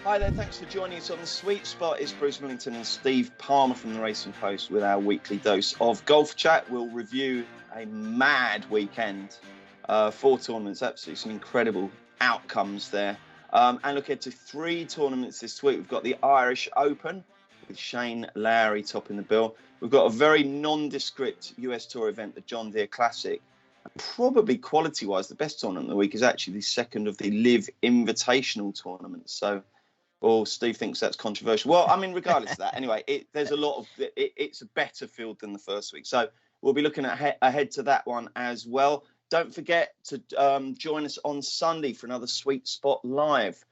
Hi there, thanks for joining us on The Sweet Spot. It's Bruce Millington and Steve Palmer from the Racing Post with our weekly dose of golf chat. We'll review a mad weekend, 4 tournaments, absolutely some incredible outcomes there. And look ahead to 3 tournaments this week. We've got the Irish Open with Shane Lowry topping the bill. We've got a very nondescript US Tour event, the John Deere Classic. Probably quality-wise, the best tournament of the week is actually the second of the LIV Invitational tournaments. So, Steve thinks that's controversial. Well, I mean, regardless of that, anyway, there's a lot of it's a better field than the first week. So we'll be looking ahead to that one as well. Don't forget to join us on Sunday for another Sweet Spot Live.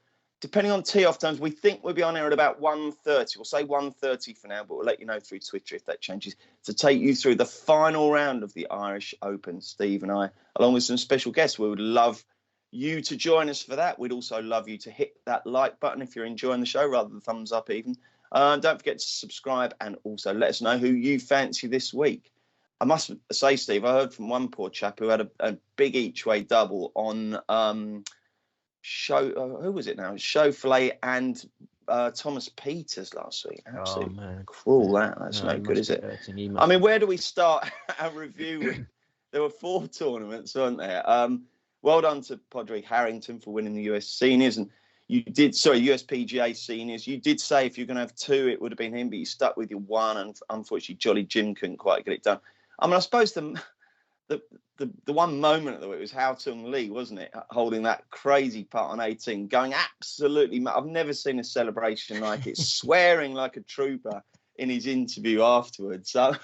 Depending on tee-off times, we think we'll be on air at about 1:30. We'll say 1:30 for now, but we'll let you know through Twitter if that changes, to take you through the final round of the Irish Open. Steve and I, along with some special guests, we would love you to join us for that. We'd also love you to hit that like button if you're enjoying the show, rather than thumbs up even. Don't forget to subscribe and also let us know who you fancy this week. I must say, Steve, I heard from one poor chap who had a big each-way double on who was it now? Chaufflet and Thomas Peters last week. Absolutely cruel that's no good, is it? I mean, where do we start our review with? There were 4 tournaments, weren't there? Well done to Padraig Harrington for winning the US Seniors, and US PGA Seniors. You did say if you're going to have 2, it would have been him, but you stuck with your 1, and unfortunately, Jolly Jim couldn't quite get it done. I mean, I suppose the one moment of the week was Hao Tung Lee, wasn't it? Holding that crazy putt on 18, going absolutely mad. I've never seen a celebration like it, swearing like a trooper in his interview afterwards. So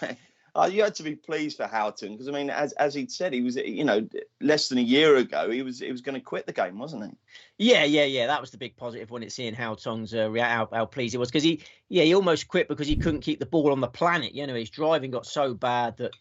you had to be pleased for Houghton, because I mean, as he'd said, he was, less than a year ago, he was going to quit the game, wasn't he? Yeah. That was the big positive when it's seeing Houghton's how pleased he was, because he almost quit because he couldn't keep the ball on the planet. His driving got so bad that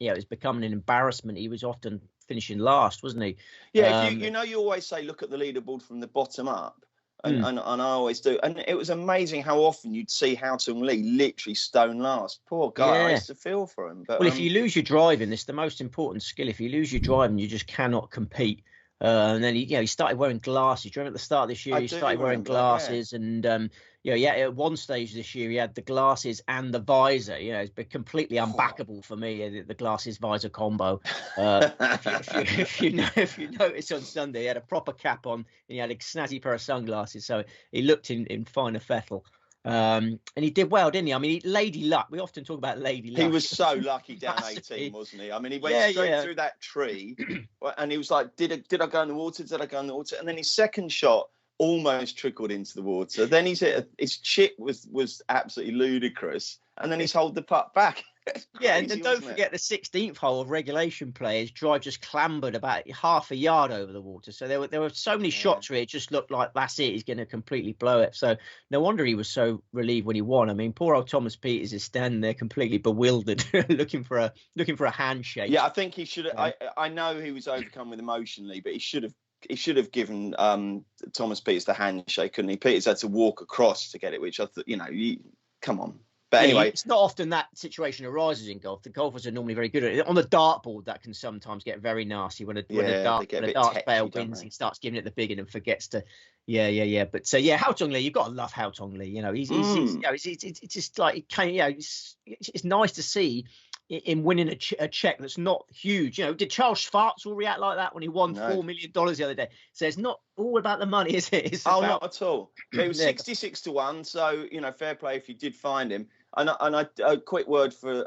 it was becoming an embarrassment. He was often finishing last, wasn't he? Yeah, you always say look at the leaderboard from the bottom up. And I always do. And it was amazing how often you'd see Hao Tung Lee literally stone last. Poor guy, I used to feel for him. But, well, if you lose your driving, it's the most important skill. If you lose your driving, you just cannot compete. And then he started wearing glasses. Do you remember at the start of this year, he started wearing glasses, and at one stage this year he had the glasses and the visor. It's been completely unbackable for me, the glasses visor combo. If you notice on Sunday, he had a proper cap on and he had a snazzy pair of sunglasses, so he looked in finer fettle. And he did well, didn't he? I mean, Lady Luck. We often talk about Lady Luck. He was so lucky down 18, wasn't he? I mean, he went straight through that tree, and he was like, "Did I go in the water? Did I go in the water?" And then his second shot almost trickled into the water. Then his chip was absolutely ludicrous, and then he's hold the putt back. Crazy, and don't forget the 16th hole of regulation play. His drive just clambered about half a yard over the water. So there were so many shots where it just looked like that's it. He's going to completely blow it. So no wonder he was so relieved when he won. I mean, poor old Thomas Peters is standing there completely bewildered, looking for a handshake. Yeah, I think he should have. I know he was overcome with emotionally, but he should have given Thomas Peters the handshake, couldn't he? Peters had to walk across to get it, which I thought, come on. But anyway, it's not often that situation arises in golf. The golfers are normally very good at it. On the dartboard, that can sometimes get very nasty when a darts player wins and starts giving it the big one and forgets to. Yeah. But Hao Tung Lee, you've got to love Hao Tung Lee. He's it's just like it's nice to see in winning a check that's not huge. Did Charles Schwartzel react like that when he won $4 million the other day? So it's not all about the money, is it? It's not at all. It was 66-1. So fair play if you did find him. And a quick word for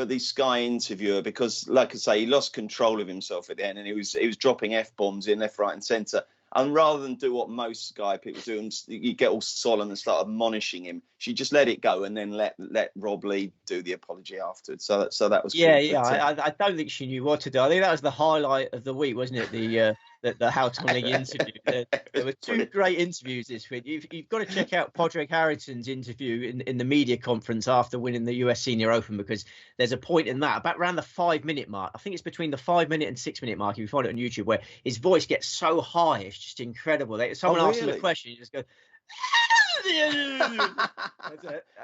the Sky interviewer, because, like I say, he lost control of himself at the end, and he was dropping F-bombs in left, right, and centre. And rather than do what most Sky people do, and you get all solemn and start admonishing him, she just let it go and then let Rob Lee do the apology afterwards. So that was cool. I don't think she knew what to do. I think that was the highlight of the week, wasn't it? The Hao Tung Lee interview. There were 2 great interviews this week. You've got to check out Padraig Harrington's interview in the media conference after winning the US Senior Open, because there's a point in that about around the 5-minute mark. I think it's between the 5-minute and 6-minute mark, if you find it on YouTube, where his voice gets so high, it's just incredible. Someone asks him a question, you just go,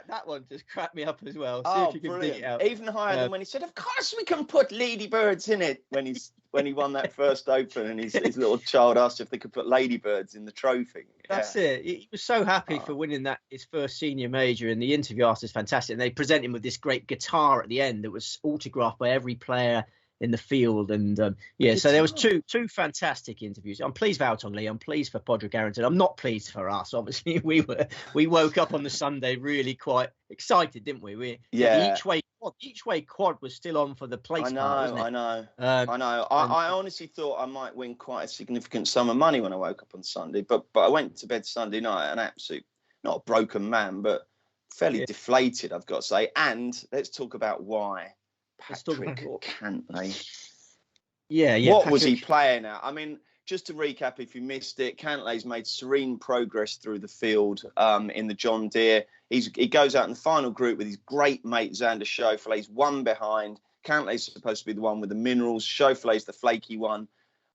That one just cracked me up as well. See Oh, if you can brilliant. dig it out. Even higher than when he said, of course we can put ladybirds in it, when he won that first Open, and his little child asked if they could put ladybirds in the trophy. That's it. He was so happy for winning his first senior major, and the interview after was fantastic. And they present him with this great guitar at the end that was autographed by every player in the field. And so there was two fantastic interviews. I'm pleased for Alton Lee. I'm pleased for Podrick Arrington. I'm not pleased for us. Obviously, we woke up on the Sunday really quite excited, didn't we? The each way quad was still on for the place. I know. I honestly thought I might win quite a significant sum of money when I woke up on Sunday, but I went to bed Sunday night an absolute, not a broken man, but fairly deflated, I've got to say. And let's talk about why. Patrick Cantlay. What was he playing at? I mean, just to recap, if you missed it, Cantlay's made serene progress through the field in the John Deere. He goes out in the final group with his great mate Xander Schauffele. He's one behind. Cantlay's supposed to be the one with the minerals. Schauffele's the flaky one.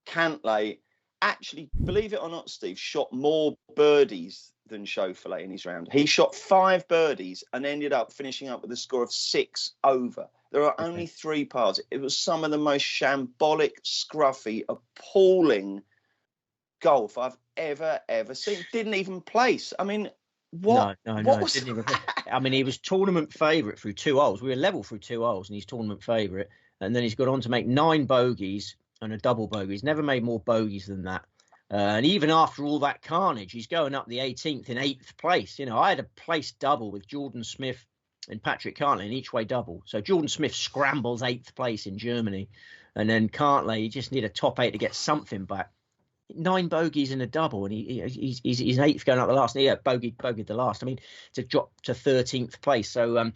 Cantlay, actually, believe it or not, Steve, shot more birdies than Schauffele in his round. He shot 5 birdies and ended up finishing up with a score of 6 over. There are only 3 pars. It was some of the most shambolic, scruffy, appalling golf I've ever seen. Didn't even place. I mean, what? No. Didn't even I mean, he was tournament favourite through 2 holes. We were level through 2 holes, and he's tournament favourite. And then he's gone on to make 9 bogeys and a double bogey. He's never made more bogeys than that. And even after all that carnage, he's going up the 18th in 8th place. You know, I had a place double with Jordan Smith and Patrick Cantlay, an each way double. So Jordan Smith scrambles 8th place in Germany, and then Cantlay, he just need a top 8 to get something back. 9 bogeys in a double, and he's 8th going up the last. And bogeyed the last. I mean, to drop to 13th place. So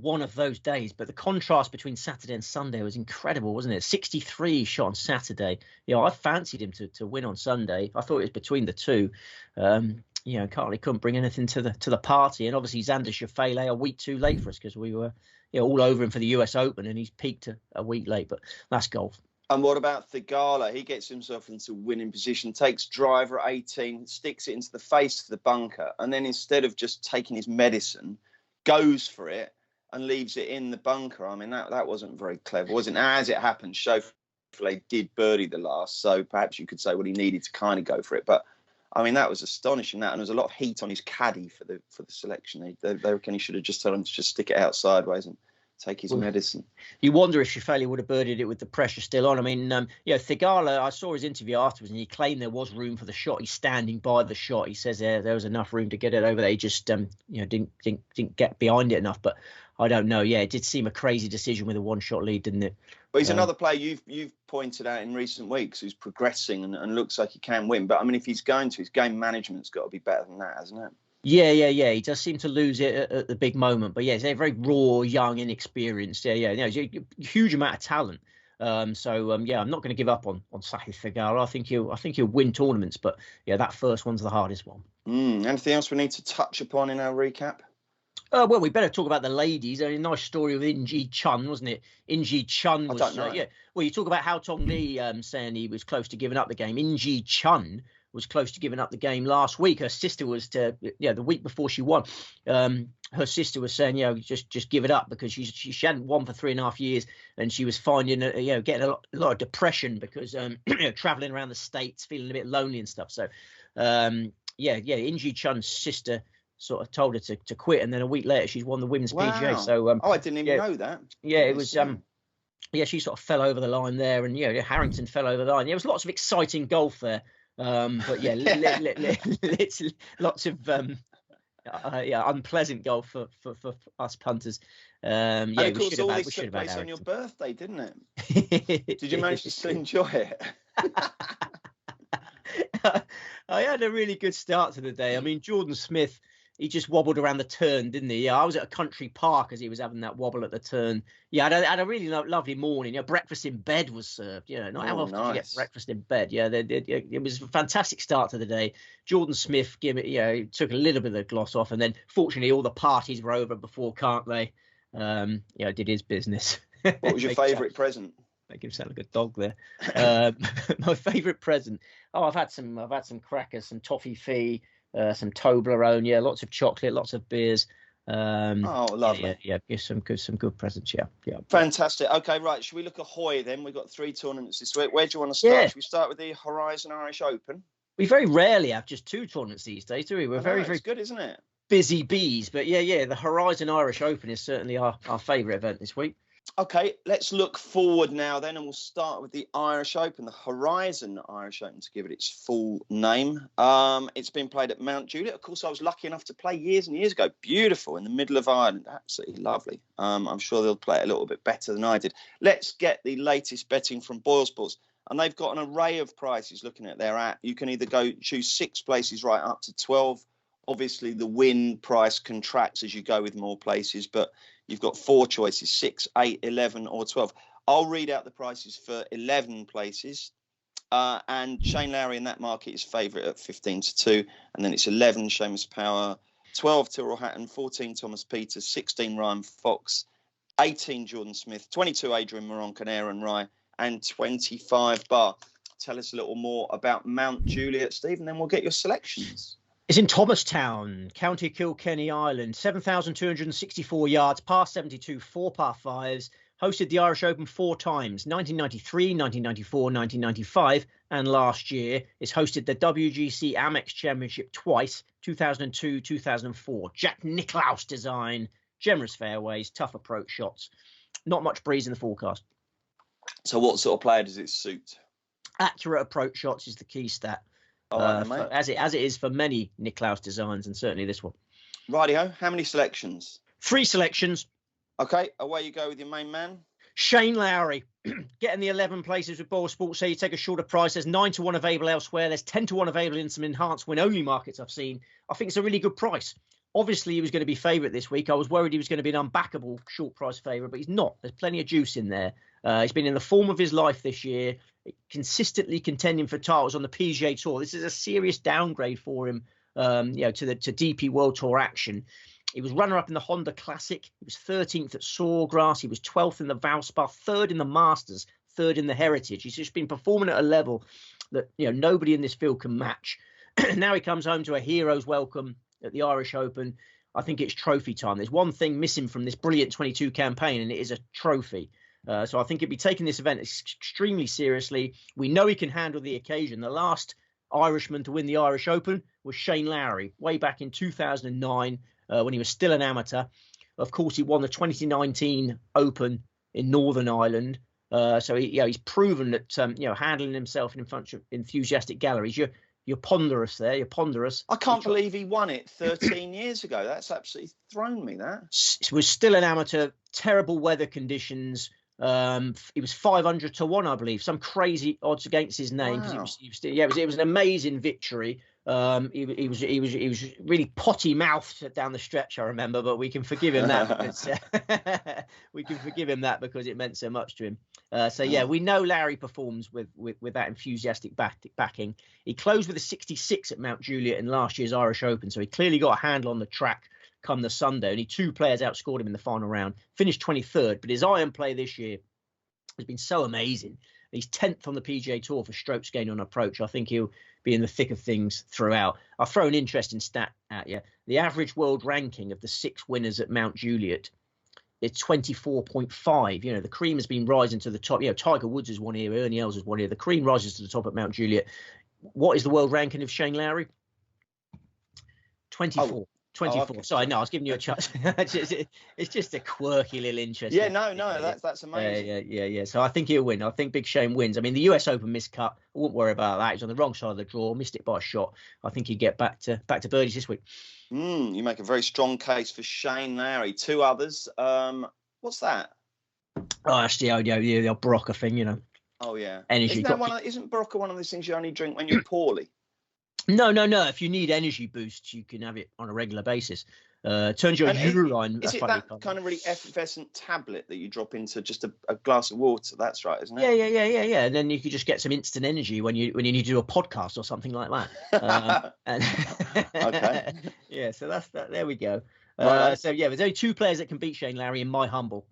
one of those days. But the contrast between Saturday and Sunday was incredible, wasn't it? 63 shot on Saturday. I fancied him to win on Sunday. I thought it was between the two. Cantlay couldn't bring anything to the party, and obviously Xander Schauffele a week too late for us because we were all over him for the US Open, and he's peaked a week late. But that's golf. And what about Thigala? He gets himself into winning position, takes driver at 18, sticks it into the face of the bunker, and then instead of just taking his medicine, goes for it and leaves it in the bunker. I mean, that wasn't very clever, was it? Now, as it happened, Schauffele did birdie the last, so perhaps you could say, well, he needed to kind of go for it. But I mean, that was astonishing. And there was a lot of heat on his caddy for the selection. They reckon he should have just told him to just stick it out sideways and take his medicine. You wonder if Schauffele would have birdied it with the pressure still on. I mean, Thigala, I saw his interview afterwards, and he claimed there was room for the shot. He's standing by the shot. He says there was enough room to get it over there. He just didn't get behind it enough. But I don't know. Yeah, it did seem a crazy decision with a 1-shot lead, didn't it? But he's another player you've pointed out in recent weeks who's progressing and looks like he can win. But I mean, if he's going to, his game management's got to be better than that, hasn't it? Yeah. He does seem to lose it at the big moment. But yeah, he's very raw, young, inexperienced. Yeah. He's a huge amount of talent. I'm not going to give up on Sahith Thigala. I think he'll win tournaments. But yeah, that first one's the hardest one. Anything else we need to touch upon in our recap? Well, we better talk about the ladies. A nice story with Inji Chun, wasn't it? Inji Chun was. I don't know. Well, you talk about how Tong Lee saying he was close to giving up the game. Inji Chun was close to giving up the game last week. Her sister was the week before she won. Her sister was saying, just give it up because she hadn't won for 3.5 years, and she was finding getting a lot of depression because traveling around the States, feeling a bit lonely and stuff. So Inji Chun's sister sort of told her to quit, and then a week later she's won the women's PGA. So I didn't even know that. Yeah, it was she sort of fell over the line there, and Harrington fell over the line. There was lots of exciting golf there, but lots of unpleasant golf for us punters. And of course, all this took place on your birthday, didn't it? Did you manage to enjoy it? I had a really good start to the day. I mean, Jordan Smith, he just wobbled around the turn, didn't he? Yeah, I was at a country park as he was having that wobble at the turn. Yeah, I had a really lovely morning. Breakfast in bed was served. Not how often you get breakfast in bed. Yeah, it was a fantastic start to the day. Jordan Smith took a little bit of the gloss off, and then fortunately all the parties were over before Cantlay did his business. What was your favourite present? Make him sound like a dog there. My favourite present. I've had some crackers, some toffee fee, some Toblerone, yeah, lots of chocolate, lots of beers. Lovely. Yeah, some good presents. Yeah. Fantastic. Okay, right. Should we look at Hoy then? We've got 3 tournaments this week. Where do you want to start? Yeah. Should we start with the Horizon Irish Open? We very rarely have just 2 tournaments these days, do we? We're very good, isn't it? Busy bees, but yeah, the Horizon Irish Open is certainly our favourite event this week. Okay, let's look forward now then, and we'll start with the Irish Open, the Horizon Irish Open, to give it its full name. It's been played at Mount Juliet. Of course, I was lucky enough to play years and years ago. Beautiful, in the middle of Ireland. Absolutely lovely. I'm sure they'll play it a little bit better than I did. Let's get the latest betting from Boyle Sports. And they've got an array of prices looking at their app. You can either choose 6 places right up to 12. Obviously, the win price contracts as you go with more places, but you've got 4 choices, 6, 8, 11 or 12. I'll read out the prices for 11 places. And Shane Lowry in that market is favourite at 15-2. And then it's 11, Seamus Power, 12, Tyrrell Hatton, 14, Thomas Peters, 16, Ryan Fox, 18, Jordan Smith, 22, Adrian Moronk and Aaron Rye, and 25, Bar. Tell us a little more about Mount Juliet, Steve, and then we'll get your selections. It's in Thomastown, County Kilkenny, Ireland. 7,264 yards, par 72, 4 par 5s. Hosted the Irish Open 4 times, 1993, 1994, 1995, and last year. It's hosted the WGC Amex Championship twice, 2002, 2004. Jack Nicklaus design, generous fairways, tough approach shots. Not much breeze in the forecast. So what sort of player does it suit? Accurate approach shots is the key stat. As it is for many Nicklaus designs, and certainly this one. Rightio, how many selections? 3 selections. Okay, away you go with your main man. Shane Lowry, getting the 11 places with Boyle Sports. So you take a shorter price. There's 9-1 available elsewhere. There's 10-1 available in some enhanced win-only markets I've seen. I think it's a really good price. Obviously, he was going to be favourite this week. I was worried he was going to be an unbackable short price favourite, but he's not. There's plenty of juice in there. He's been in the form of his life this year, consistently contending for titles on the PGA Tour. This is a serious downgrade for him, to DP World Tour action. He was runner-up in the Honda Classic. He was 13th at Sawgrass. He was 12th in the Valspar, 3rd in the Masters, 3rd in the Heritage. He's just been performing at a level that nobody in this field can match. Now he comes home to a hero's welcome at the Irish Open. I think it's trophy time. There's one thing missing from this brilliant 22 campaign, and it is a trophy. So I think he'll be taking this event extremely seriously. We know he can handle the occasion. The last Irishman to win the Irish Open was Shane Lowry, way back in 2009 when he was still an amateur. Of course, he won the 2019 Open in Northern Ireland. So he's proven that handling himself in front of enthusiastic galleries. You're ponderous there. You're ponderous. I can't believe he won it 13 years ago. That's absolutely thrown me, that. He was still an amateur, terrible weather conditions. He was 500-1, I believe. Some crazy odds against his name. Wow. It was an amazing victory. He was really potty mouthed down the stretch, I remember, but we can forgive him that because it meant so much to him. We know Larry performs with that enthusiastic backing. He closed with a 66 at Mount Juliet in last year's Irish Open, so he clearly got a handle on the track come the Sunday. Only 2 players outscored him in the final round. Finished 23rd, but his iron play this year has been so amazing. He's 10th on the PGA Tour for strokes gained on approach. I think he'll be in the thick of things throughout. I'll throw an interesting stat at you. The average world ranking of the 6 winners at Mount Juliet is 24.5. The cream has been rising to the top. Tiger Woods has won here. Ernie Els has won here. The cream rises to the top at Mount Juliet. What is the world ranking of Shane Lowry? 24. 24. Okay. Sorry, no, I was giving you a chance. It's just a quirky little interest. Yeah, no, that's amazing. Yeah. So I think he'll win. I think Big Shane wins. I mean, the US Open miscut. I wouldn't worry about that. He's on the wrong side of the draw, missed it by a shot. I think he'd get back to birdies this week. You make a very strong case for Shane Lowry. 2 others. What's that? Oh, that's the Barocca thing, Oh yeah. Energy. Isn't Barocca one of those things you only drink when you're poorly? No. If you need energy boosts, you can have it on a regular basis. Turns your urine. Is it that kind of really effervescent tablet that you drop into just a glass of water? That's right, isn't it? Yeah. And then you could just get some instant energy when you need to do a podcast or something like that. Okay. Yeah. So that's that. There we go. Right. There's only 2 players that can beat Shane Lowry in my humble.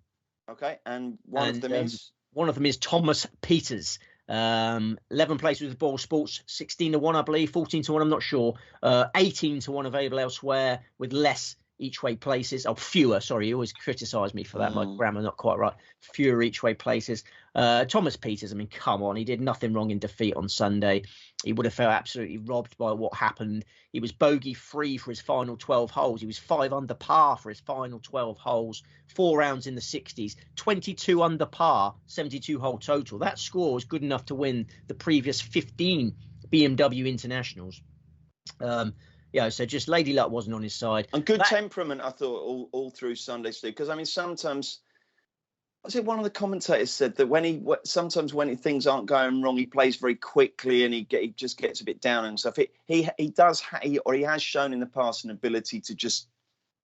Okay, and one of them is Thomas Peters. 11 places with Boyle Sports, 16-1, I believe, 14-1, I'm not sure. 18-1 available elsewhere with less each way places. Oh, fewer. Sorry, you always criticise me for that. My grammar not quite right. Fewer each way places. Thomas Peters, I mean, come on. He did nothing wrong in defeat on Sunday. He would have felt absolutely robbed by what happened. He was bogey free for his final 12 holes. He was 5 under par for his final 12 holes, 4 rounds in the 60s, 22 under par, 72 hole total. That score was good enough to win the previous 15 BMW Internationals. So just Lady Luck wasn't on his side. And good temperament, I thought, all through Sunday, Steve. Because, I mean, sometimes, was it one of the commentators said that sometimes when things aren't going wrong, he plays very quickly and he just gets a bit down and stuff. He has shown in the past an ability to just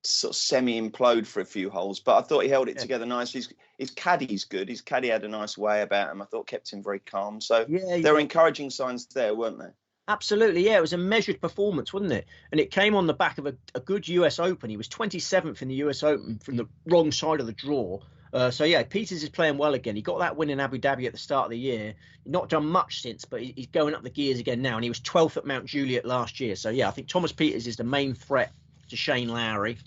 sort of semi-implode for a few holes. But I thought he held it together nicely. His caddy's good. His caddy had a nice way about him. I thought kept him very calm. So there were encouraging signs there, weren't there? Absolutely, yeah. It was a measured performance, wasn't it? And it came on the back of a good US Open. He was 27th in the US Open from the wrong side of the draw. Peters is playing well again. He got that win in Abu Dhabi at the start of the year. Not done much since, but he's going up the gears again now. And he was 12th at Mount Juliet last year. So, I think Thomas Peters is the main threat to Shane Lowry.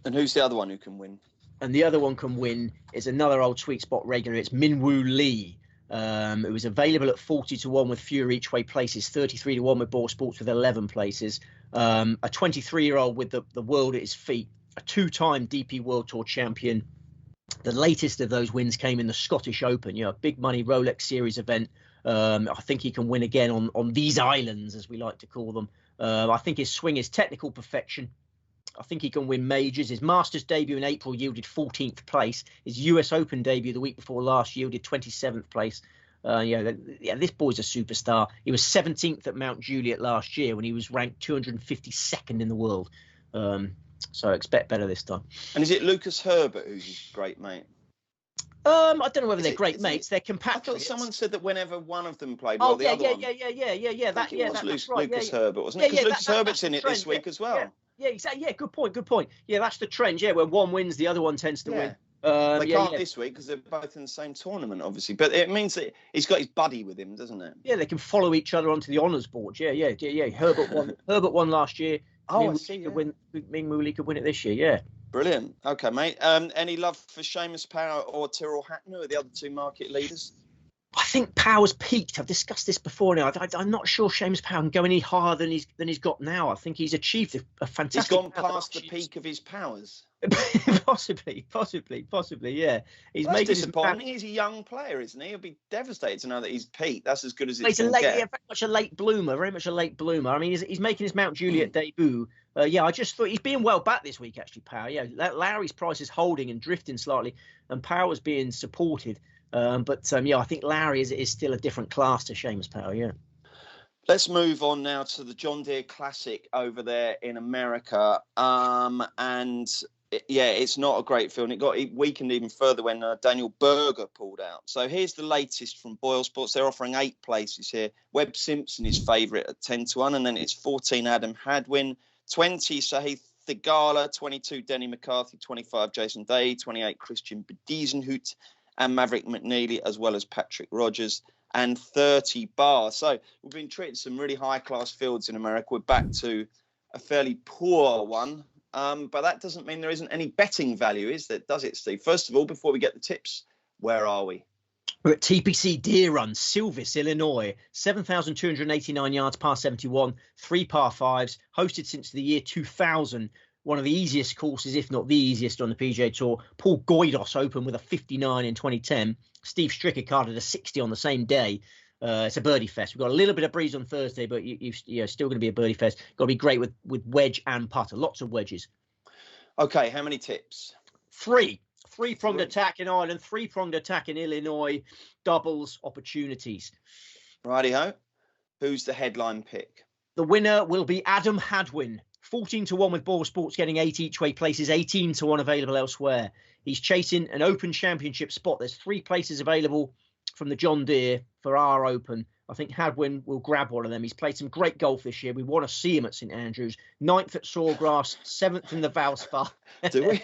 And who's the other one who can win? And the other one can win is another old sweet spot regular. It's Minwoo Lee. It was available at 40-1 with fewer each way places, 33-1 with Boyle Sports with 11 places. A 23-year-old with the world at his feet, a 2-time DP World Tour champion. The latest of those wins came in the Scottish Open, a big money Rolex Series event. I think he can win again on these islands, as we like to call them. I think his swing is technical perfection. I think he can win majors. His Masters debut in April yielded 14th place. His US Open debut the week before last yielded 27th place. This boy's a superstar. He was 17th at Mount Juliet last year when he was ranked 252nd in the world. So expect better this time. And is it Lucas Herbert who's his great mate? I don't know whether they're great mates. They're compatriots. I thought someone said that whenever one of them played, the other one. Yeah. That's right. Lucas Herbert, wasn't it? Because Lucas Herbert's in it this week as well. Yeah, exactly. Yeah, good point. Yeah, that's the trend. Yeah, when one wins, the other one tends to win. They can't this week because they're both in the same tournament, obviously. But it means that he's got his buddy with him, doesn't it? Yeah, they can follow each other onto the honours board. Yeah. Herbert won last year. I see. Minwoo Lee could win it this year. Yeah. Brilliant. Okay, mate. Any love for Seamus Power or Tyrrell Hatton, who are the other two market leaders? I think Power's peaked. I've discussed this before now. I'm not sure Seamus Power can go any higher than he's got now. I think he's achieved a fantastic. He's gone past the peak of his powers. Possibly, yeah. That's disappointing. He's a young player, isn't he? He'll be devastated to know that he's peaked. That's as good as it's going to get. Yeah, very much a late bloomer. I mean, he's making his Mount Juliet debut. I just thought he's being well back this week, actually, Power. Yeah, Lowry's price is holding and drifting slightly, and Power's being supported. I think Lowry is still a different class to Seamus Power, yeah. Let's move on now to the John Deere Classic over there in America. It's not a great field. It got weakened even further when Daniel Berger pulled out. So here's the latest from Boyle Sports. They're offering 8 places here. Webb Simpson is favourite at 10-1, and then it's 14 Adam Hadwin, 20 Sahith Thigala, 22 Denny McCarthy, 25 Jason Day, 28 Christian Bediesenhout, and Maverick McNeely, as well as Patrick Rogers, and 30 Barr. So we've been treating some really high-class fields in America. We're back to a fairly poor one, but that doesn't mean there isn't any betting value, is there? Does it, Steve? First of all, before we get the tips, where are we? We're at TPC Deer Run, Silvis, Illinois, 7,289 yards, par 71, 3 par 5s, hosted since the year 2000. One of the easiest courses, if not the easiest on the PGA Tour. Paul Goydos opened with a 59 in 2010. Steve Stricker carded a 60 on the same day. It's a birdie fest. We've got a little bit of breeze on Thursday, but you're still going to be a birdie fest. Got to be great with wedge and putter. Lots of wedges. Okay, how many tips? 3. 3-pronged attack in Ireland, 3-pronged attack in Illinois, doubles opportunities. Righty-ho. Who's the headline pick? The winner will be Adam Hadwin. 14-1 with Boyle Sports, getting 8 each way places, 18-1 available elsewhere. He's chasing an Open Championship spot. There's 3 places available from the John Deere for our Open. I think Hadwin will grab one of them. He's played some great golf this year. We want to see him at St Andrews. 9th at Sawgrass, 7th in the Valspar. Do we?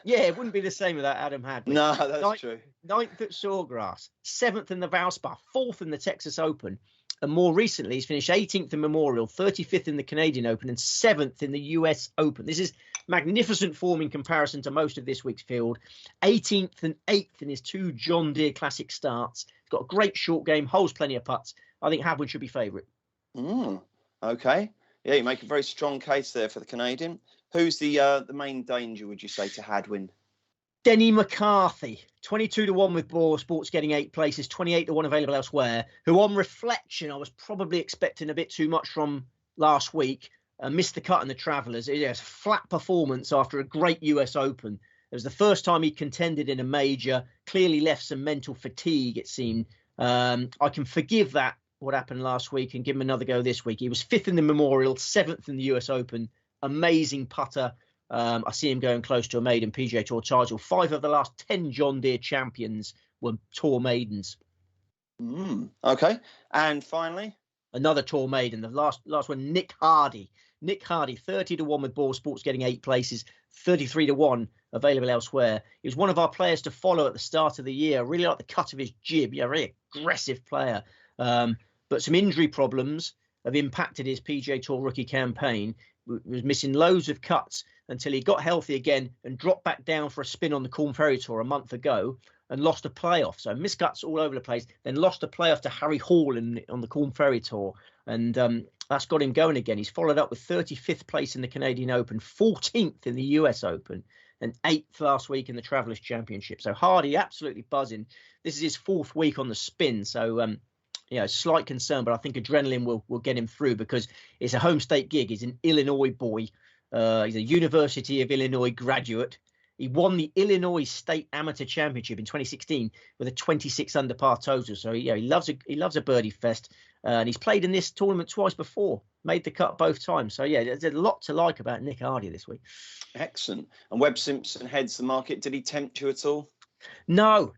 Yeah, it wouldn't be the same without Adam Hadwin. No, that's true. 9th at Sawgrass, 7th in the Valspar, 4th in the Texas Open. And more recently, he's finished 18th in Memorial, 35th in the Canadian Open, and 7th in the US Open. This is magnificent form in comparison to most of this week's field. 18th and 8th in his 2 John Deere Classic starts. He's got a great short game, holds plenty of putts. I think Hadwin should be favourite. Okay. Yeah, you make a very strong case there for the Canadian. Who's the main danger, would you say, to Hadwin? Denny McCarthy, 22-1 with Boyle Sports, getting 8 places, 28-1 available elsewhere, who on reflection, I was probably expecting a bit too much from last week. Missed the cut in the Travellers. It was a flat performance after a great US Open. It was the first time he contended in a major, clearly left some mental fatigue, it seemed. I can forgive that, what happened last week, and give him another go this week. He was 5th in the Memorial, 7th in the US Open. Amazing putter. I see him going close to a maiden PGA Tour title. 5 of the last 10 John Deere champions were Tour maidens. Okay. And finally? Another Tour maiden. The last one, Nick Hardy. Nick Hardy, 30-1 with Boyle Sports, getting 8 places. 33-1 available elsewhere. He was one of our players to follow at the start of the year. I really like the cut of his jib. Yeah, really aggressive player. But some injury problems have impacted his PGA Tour rookie campaign. He was missing loads of cuts until he got healthy again and dropped back down for a spin on the Corn Ferry Tour a month ago and lost a playoff. So missed cuts all over the place, then lost a playoff to Harry Hall on the Corn Ferry Tour. And that's got him going again. He's followed up with 35th place in the Canadian Open, 14th in the US Open, and 8th last week in the Travellers Championship. So Hardy absolutely buzzing. This is his 4th week on the spin. So, slight concern, but I think adrenaline will get him through because it's a home state gig. He's an Illinois boy. He's a University of Illinois graduate. He won the Illinois State Amateur Championship in 2016 with a 26 under par total. So he loves a birdie fest, and he's played in this tournament twice before. Made the cut both times. So there's a lot to like about Nick Hardy this week. Excellent. And Webb Simpson heads the market. Did he tempt you at all? No.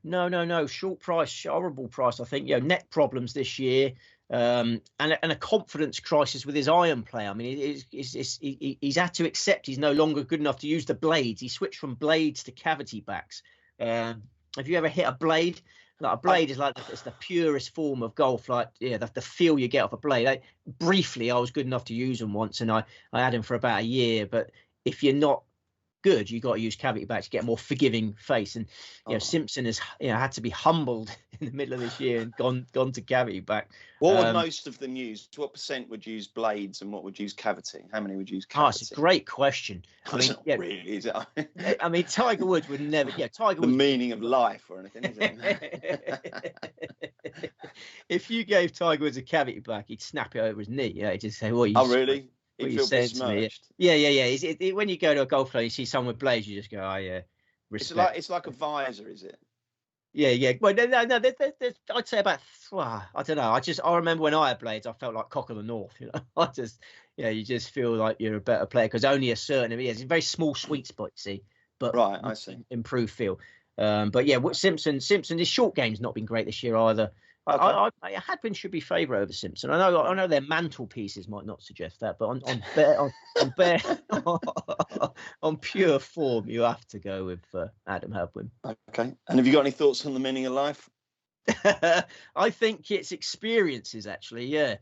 Short price, horrible price. I think neck problems this year, and a confidence crisis with his iron play. I mean, he's had to accept he's no longer good enough to use the blades. He switched from blades to cavity backs. Have you ever hit a blade? Like a blade is like it's the purest form of golf. Like the feel you get off a blade. Briefly, I was good enough to use them once, and I had them for about a year. But if you're not good, you got to use cavity back to get a more forgiving face, and Simpson has had to be humbled in the middle of this year and gone to cavity back. What would most of them use? What percent would use blades and what would use cavity? How many would use cavity? It's a great question. I mean, really, is it? I mean, Tiger Woods would never. Tiger the Woods, meaning of life or anything, is it? If you gave Tiger Woods a cavity back, he'd snap it over his knee. He'd just say, "Well, really?" You feel besmirched. Yeah. When you go to a golf club, you see someone with blades, you just go, "Oh yeah, respect." It's like a visor, is it? Yeah. Well, no. I'd say about. I don't know. I remember when I had blades, I felt like Cock of the North. I just, you just feel like you're a better player because only a certain. It's a very small sweet spot, you see. But right, I see. Improved feel. But Simpson, his short game's not been great this year either. Okay. Hadwin should be favourite over Simpson. I know their mantelpieces might not suggest that, but on pure form, you have to go with Adam Hadwin. Okay. And have you got any thoughts on the meaning of life? I think it's experiences, actually. Yeah.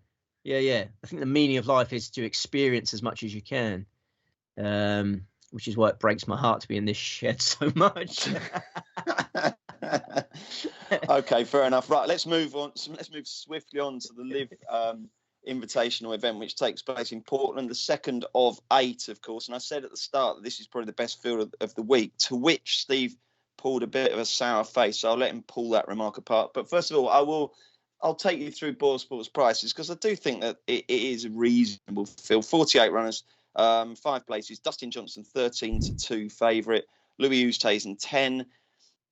I think the meaning of life is to experience as much as you can, which is why it breaks my heart to be in this shed so much. Okay, fair enough. Right, let's move on. Let's move swiftly on to the LIV Invitational event, which takes place in Portland, the 2nd of 8, of course. And I said at the start that this is probably the best field of the week, to which Steve pulled a bit of a sour face. So I'll let him pull that remark apart. But first of all, I'll take you through Boyle Sports prices because I do think that it is a reasonable field. 48 runners, 5 places. Dustin Johnson, 13-2 favourite. Louis Oosthuizen, 10.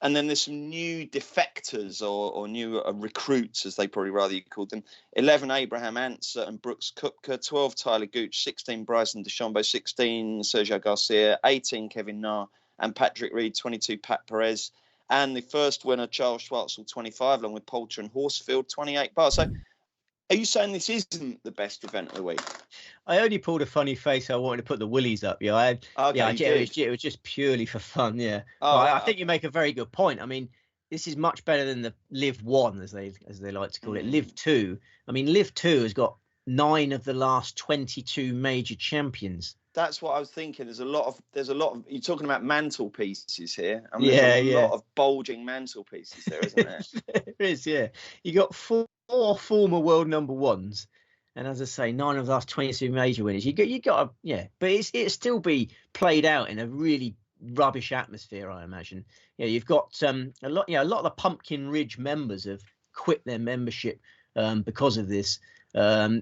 And then there's some new defectors or new recruits, as they probably rather you called them. 11, Abraham Anser and Brooks Koepka. 12, Tyler Gooch. 16, Bryson DeChambeau. 16, Sergio Garcia. 18, Kevin Na and Patrick Reed. 22, Pat Perez. And the first winner, Charles Schwartzel, 25, along with Poulter and Horsfield, 28 bars. So Are you saying this isn't the best event of the week? I only pulled a funny face. I wanted to put the willies up. Yeah, it was just purely for fun. Yeah, oh, but I think you make a very good point. I mean, this is much better than the LIV 1, as they like to call it. LIV 2. I mean, LIV 2 has got 9 of the last 22 major champions. That's what I was thinking. There's a lot of. You're talking about mantelpieces here. I mean, there's a lot of bulging mantelpieces there, isn't there? There is. Yeah, you got 4 former world number ones. And as I say, 9 of the last 22 major winners. You got but it'll still be played out in a really rubbish atmosphere, I imagine. You've got a lot of the Pumpkin Ridge members have quit their membership because of this. So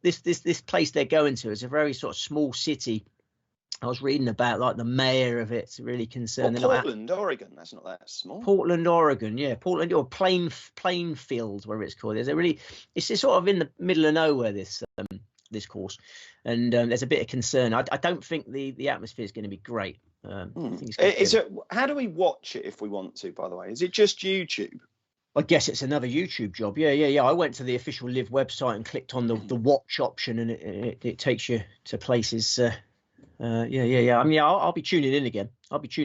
this place they're going to is a very sort of small city. I was reading about like the mayor of it's really concerned. Portland, Oregon. That's not that small. Portland, Oregon. Yeah, Portland or Plainfield, wherever it's called. It's sort of in the middle of nowhere. This course, and there's a bit of concern. I don't think the atmosphere is going to be great. How do we watch it if we want to? By the way, is it just YouTube? I guess it's another YouTube job. Yeah. I went to the official LIV website and clicked on the watch option, and it takes you to places. I mean, I'll be tuning in again. But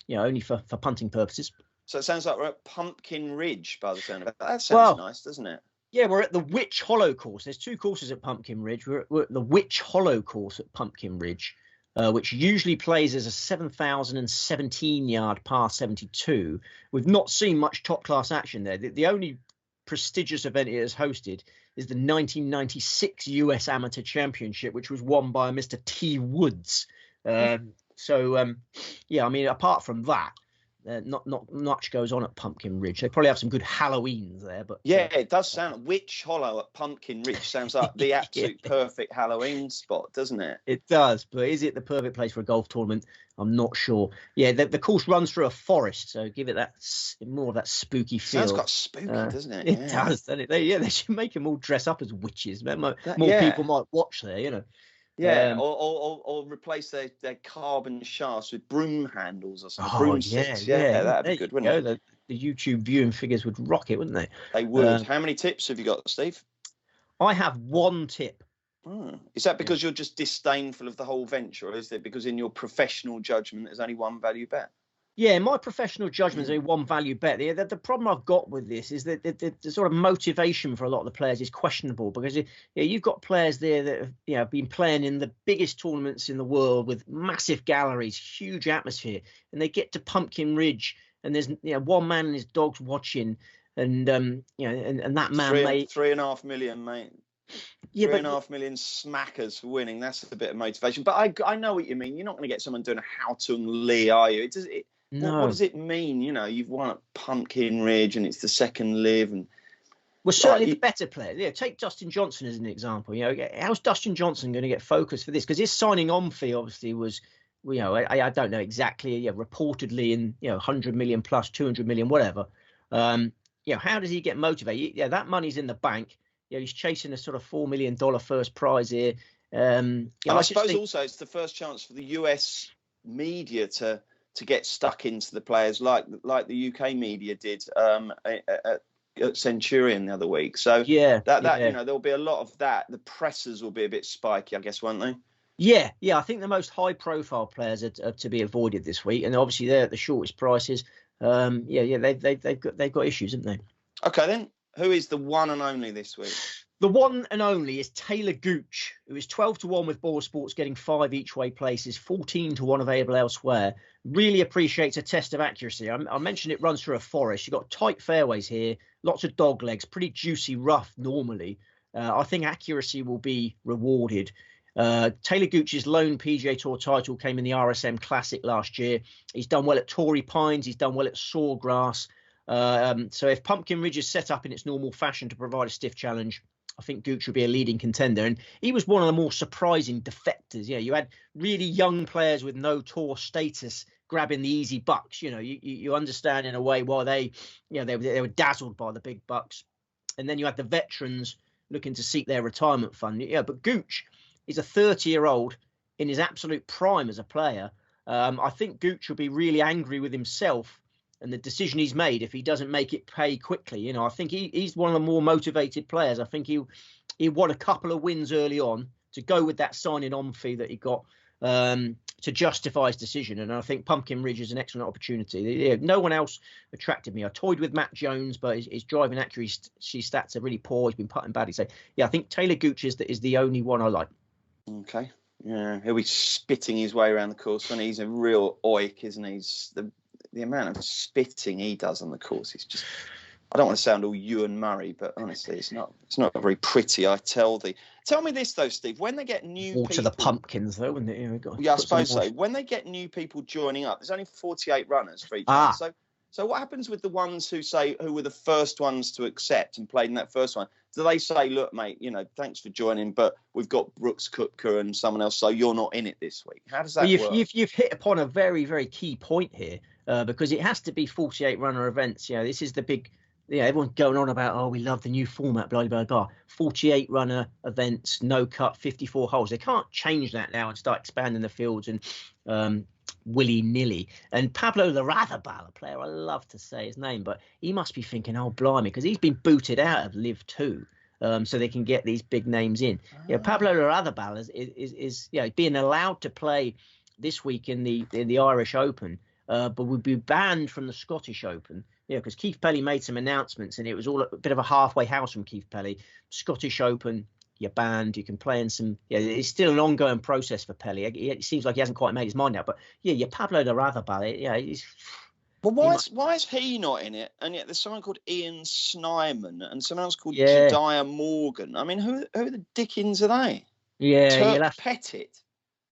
only for punting purposes. So it sounds like we're at Pumpkin Ridge by the sound of it. That sounds nice, doesn't it? Yeah, we're at the Witch Hollow course. There's 2 courses at Pumpkin Ridge. We're at the Witch Hollow course at Pumpkin Ridge, which usually plays as a 7,017-yard par 72. We've not seen much top-class action there. The only prestigious event it has hosted is the 1996 US Amateur Championship, which was won by Mr. T. Woods. I mean, apart from that, not much goes on at Pumpkin Ridge. They probably have some good Halloweens there, but it does sound Witch Hollow at Pumpkin Ridge sounds like the absolute perfect Halloween spot, doesn't it? It does, but is it the perfect place for a golf tournament? I'm not sure. Yeah, the course runs through a forest, so give it that more of that spooky feel. Sounds got spooky, doesn't it? It does, doesn't it? They should make them all dress up as witches. More people might watch there, Yeah, or replace their carbon shafts with broom handles or something. Broomsticks. Yeah, that'd be good, wouldn't it? The YouTube viewing figures would rock it, wouldn't they? They would. How many tips have you got, Steve? I have 1 tip. Is that because you're just disdainful of the whole venture, or is it because in your professional judgment there's only 1 value bet? Yeah, in my professional judgment, there's only 1 value bet. The problem I've got with this is that the sort of motivation for a lot of the players is questionable, because you've got players there that have been playing in the biggest tournaments in the world with massive galleries, huge atmosphere, and they get to Pumpkin Ridge and there's 1 man and his dog's watching, and and that man made 3.5 million, mate. Yeah, 3.5 million smackers for winning. That's a bit of motivation. But I know what you mean. You're not going to get someone doing a Houghton Lee, are you? No. What does it mean? You've won at Pumpkin Ridge and it's the second LIV. And well, certainly the better player. Yeah, take Dustin Johnson as an example. How's Dustin Johnson going to get focused for this? Because his signing on fee obviously was, I don't know exactly. reportedly in 100 million plus 200 million, whatever. How does he get motivated? Yeah, that money's in the bank. He's chasing a sort of $4 million first prize here. And I suppose also it's the first chance for the US media to get stuck into the players like the UK media did at Centurion the other week. So there'll be a lot of that. The pressers will be a bit spiky, I guess, won't they? Yeah. I think the most high-profile players are to be avoided this week, and obviously they're at the shortest prices. They've got issues, haven't they? Okay, then. Who is the one and only this week? The one and only is Taylor Gooch, who is 12-1 with Boyle Sports, getting 5 each way places, 14-1 available elsewhere. Really appreciates a test of accuracy. I mentioned it runs through a forest. You've got tight fairways here, lots of dog legs, pretty juicy rough normally. I think accuracy will be rewarded. Taylor Gooch's lone PGA Tour title came in the RSM Classic last year. He's done well at Torrey Pines. He's done well at Sawgrass. So if Pumpkin Ridge is set up in its normal fashion to provide a stiff challenge, I think Gooch would be a leading contender. And he was one of the more surprising defectors. Yeah, you had really young players with no tour status grabbing the easy bucks. You understand in a way why they were dazzled by the big bucks. And then you had the veterans looking to seek their retirement fund. Yeah, but Gooch is a 30-year-old in his absolute prime as a player. I think Gooch will be really angry with himself and the decision he's made if he doesn't make it pay quickly. You know, I think he's one of the more motivated players. I think he won a couple of wins early on to go with that signing on fee that he got to justify his decision. And I think Pumpkin Ridge is an excellent opportunity. Yeah, no one else attracted me. I toyed with Matt Jones, but his driving accuracy stats are really poor. He's been putting badly. So yeah, I think Taylor Gooch is the only one I like. Okay. Yeah, he'll be spitting his way around the course when he's a real oik, isn't he? The amount of spitting he does on the course is just, I don't want to sound all Ewan Murray, but honestly, it's not very pretty, I tell thee. Tell me this though, Steve, when they get new Water people, the pumpkins though, wouldn't it? You know, yeah, I suppose so. When they get new people joining up, there's only 48 runners for each one. So what happens with the ones who were the first ones to accept and played in that first one? Do they say, look, mate, you know, thanks for joining, but we've got Brooks Koepka and someone else, so you're not in it this week? How does that work? You've hit upon a very, very key point here, because it has to be 48 runner events. You know, this is the big, everyone's going on about, oh, we love the new format, blah, blah, blah. 48 runner events, no cut, 54 holes. They can't change that now and start expanding the fields and willy-nilly. And Pablo Larrazabal, a player I love to say his name, but he must be thinking, oh, blimey, because he's been booted out of LIV 2. So they can get these big names in. Pablo Larrazabal is being allowed to play this week in the Irish Open, but would be banned from the Scottish Open. Because Keith Pelly made some announcements, and it was all a bit of a halfway house from Keith Pelly. Scottish Open, you're banned. You can play in some. It's still an ongoing process for Pelly. It seems like he hasn't quite made his mind out. But you're Pablo Larrazabal. He's. Well, why is he not in it? And yet there's someone called Ian Snyman and someone else called Jediah Morgan. I mean, who the dickens are they? Yeah, Turk Pettit.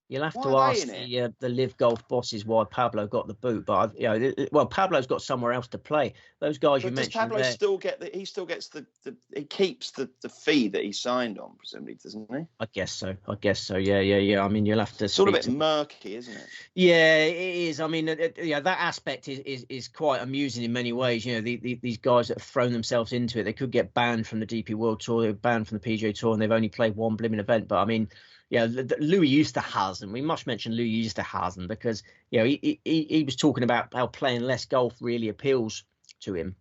You'll have to ask the LIV Golf bosses why Pablo got the boot, but Pablo's got somewhere else to play. Those guys you mentioned. Does Pablo still get he still gets he keeps the fee that he signed on, presumably, doesn't he? I guess so. Yeah. I mean, you'll have to. It's all a bit murky, isn't it? Yeah, it is. I mean, that aspect is quite amusing in many ways. These guys that have thrown themselves into it, they could get banned from the DP World Tour, they're banned from the PGA Tour, and they've only played one blimmin' event. But I mean. Louis Oosthuizen. We must mention Louis Oosthuizen because he was talking about how playing less golf really appeals to him.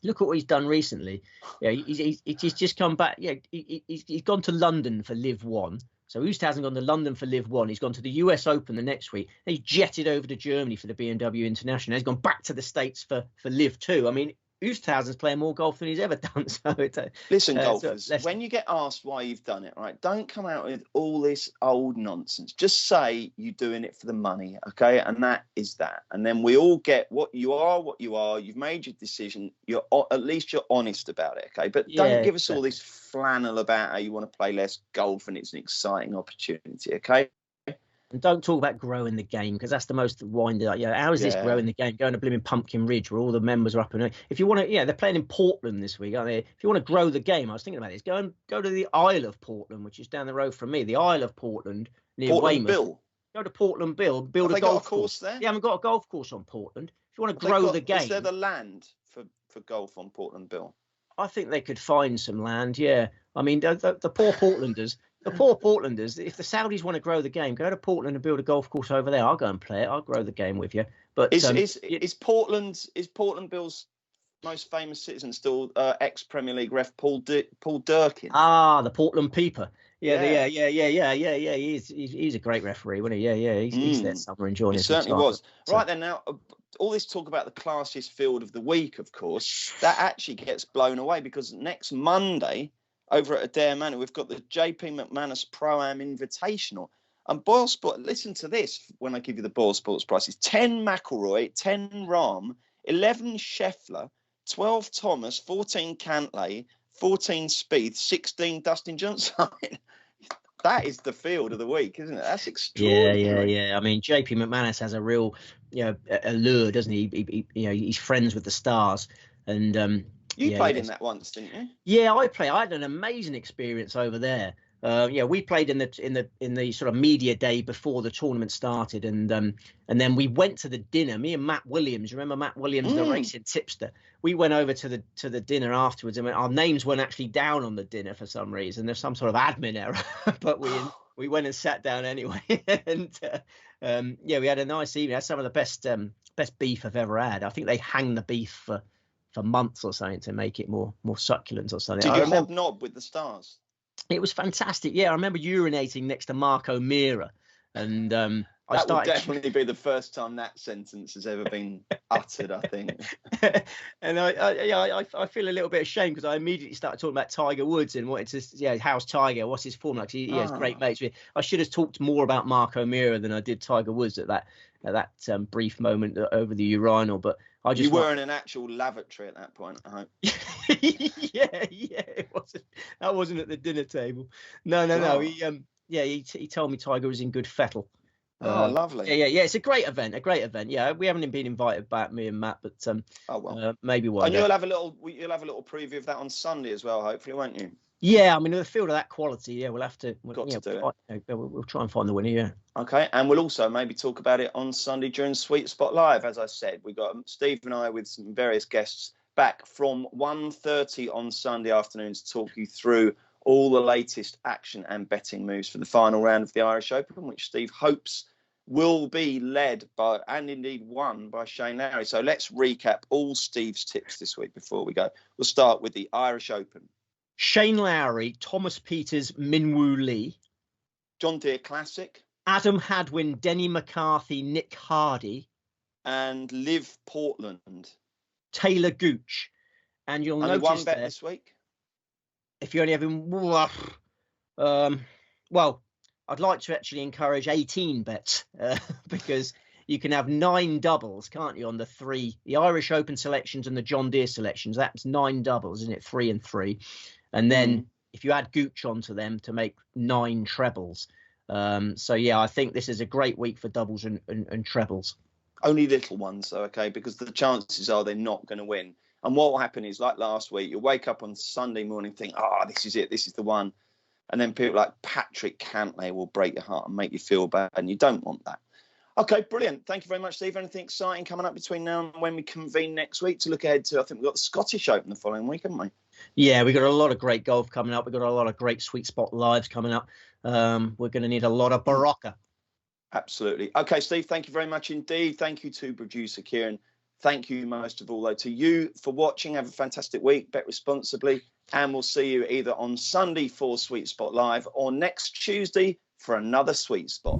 Look at what he's done recently. He's just come back. He's gone to London for LIV 1. So Oosthuizen gone to London for LIV 1. He's gone to the US Open the next week. He's jetted over to Germany for the BMW International. He's gone back to the States for LIV 2. I mean, Oosthuizen's playing more golf than he's ever done. Listen, golfers, when you get asked why you've done it, right, don't come out with all this old nonsense. Just say you're doing it for the money, okay? And that is that. And then we all get what you are. You've made your decision. At least you're honest about it, okay? But don't give us all this flannel about how you want to play less golf and it's an exciting opportunity, okay? And don't talk about growing the game because that's the most winded up. How is this growing the game? Going to blooming Pumpkin Ridge where all the members are up and if you want to, they're playing in Portland this week, aren't they? If you want to grow the game, I was thinking about this. Go to the Isle of Portland, which is down the road from me. The Isle of Portland near Weymouth. Bill. Go to Portland Bill, build a golf course there. Yeah, I haven't got a golf course on Portland. If you want to grow the game, is there the land for golf on Portland Bill? I think they could find some land. Yeah, I mean the poor Portlanders. The poor Portlanders, if the Saudis want to grow the game, go to Portland and build a golf course over there. I'll go and play it. I'll grow the game with you. But is Portland Bill's most famous citizen still ex-Premier League ref Paul Durkin? Ah, the Portland Peeper. Yeah. He's a great referee, wasn't he? Yeah. He's there somewhere enjoying his time. He certainly was. Right then, now all this talk about the classiest field of the week, of course, that actually gets blown away because next Monday. Over at Adair Manor, we've got the JP McManus Pro-Am Invitational. And Boyle Sports, listen to this when I give you the Boyle Sports prices. 10 McIlroy, 10 Rahm, 11 Scheffler, 12 Thomas, 14 Cantlay, 14 Spieth, 16 Dustin Johnson. That is the field of the week, isn't it? That's extraordinary. Yeah. I mean, JP McManus has a real, allure, doesn't he? He's friends with the stars. And you played in that once, didn't you? Yeah, I had an amazing experience over there. We played in the sort of media day before the tournament started, and then we went to the dinner. Me and Matt Williams, remember Matt Williams, the racing tipster? We went over to the dinner afterwards, and our names weren't actually down on the dinner for some reason. There's some sort of admin error, but we went and sat down anyway. And we had a nice evening. Had some of the best best beef I've ever had. I think they hang the beef for months or something to make it more succulent or something. Did you hobnob with the stars? It was fantastic. Yeah, I remember urinating next to Mark O'Meara, and that would definitely be the first time that sentence has ever been uttered, I think. And I feel a little bit ashamed because I immediately started talking about Tiger Woods and wanted to, how's Tiger? What's his form like? He has great mates. I should have talked more about Mark O'Meara than I did Tiger Woods at that brief moment over the urinal. But you were in an actual lavatory at that point, I hope. yeah, it wasn't. That wasn't at the dinner table. No. He told me Tiger was in good fettle. Oh, lovely. Yeah. It's a great event. Yeah, we haven't been invited back, me and Matt, but maybe one. And you'll have a little preview of that on Sunday as well, hopefully, won't you? Yeah, I mean, with a field of that quality, yeah, we'll have to. Got to do it. We'll try and find the winner. Yeah. Okay, and we'll also maybe talk about it on Sunday during Sweet Spot Live. As I said, we got Steve and I with some various guests back from 1:30 on Sunday afternoon to talk you through all the latest action and betting moves for the final round of the Irish Open, which Steve hopes will be led by, and indeed won by, Shane Lowry. So let's recap all Steve's tips this week before we go. We'll start with the Irish Open. Shane Lowry, Thomas Pieters, Minwoo Lee. John Deere Classic. Adam Hadwin, Denny McCarthy, Nick Hardy. And LIV Portland. Taylor Gooch. And you'll only notice one bet this week? If you only have him, well, I'd like to actually encourage 18 bets because you can have 9 doubles, can't you, on the Irish Open selections and the John Deere selections. That's 9 doubles, isn't it? 3 and 3. And then if you add Gooch onto them to make 9 trebles. I think this is a great week for doubles and trebles. Only little ones, though, okay, because the chances are they're not going to win. And what will happen is, like last week, you'll wake up on Sunday morning and think, this is it, this is the one. And then people like Patrick Cantlay will break your heart and make you feel bad, and you don't want that. Okay, brilliant. Thank you very much, Steve. Anything exciting coming up between now and when we convene next week to look ahead to? I think we've got the Scottish Open the following week, haven't we? Yeah, we've got a lot of great golf coming up. We've got a lot of great Sweet Spot Lives coming up. We're going to need a lot of Barocca. Absolutely. Okay, Steve, thank you very much indeed. Thank you to producer Kieran. Thank you most of all, though, to you for watching. Have a fantastic week. Bet responsibly. And we'll see you either on Sunday for Sweet Spot Live or next Tuesday for another Sweet Spot.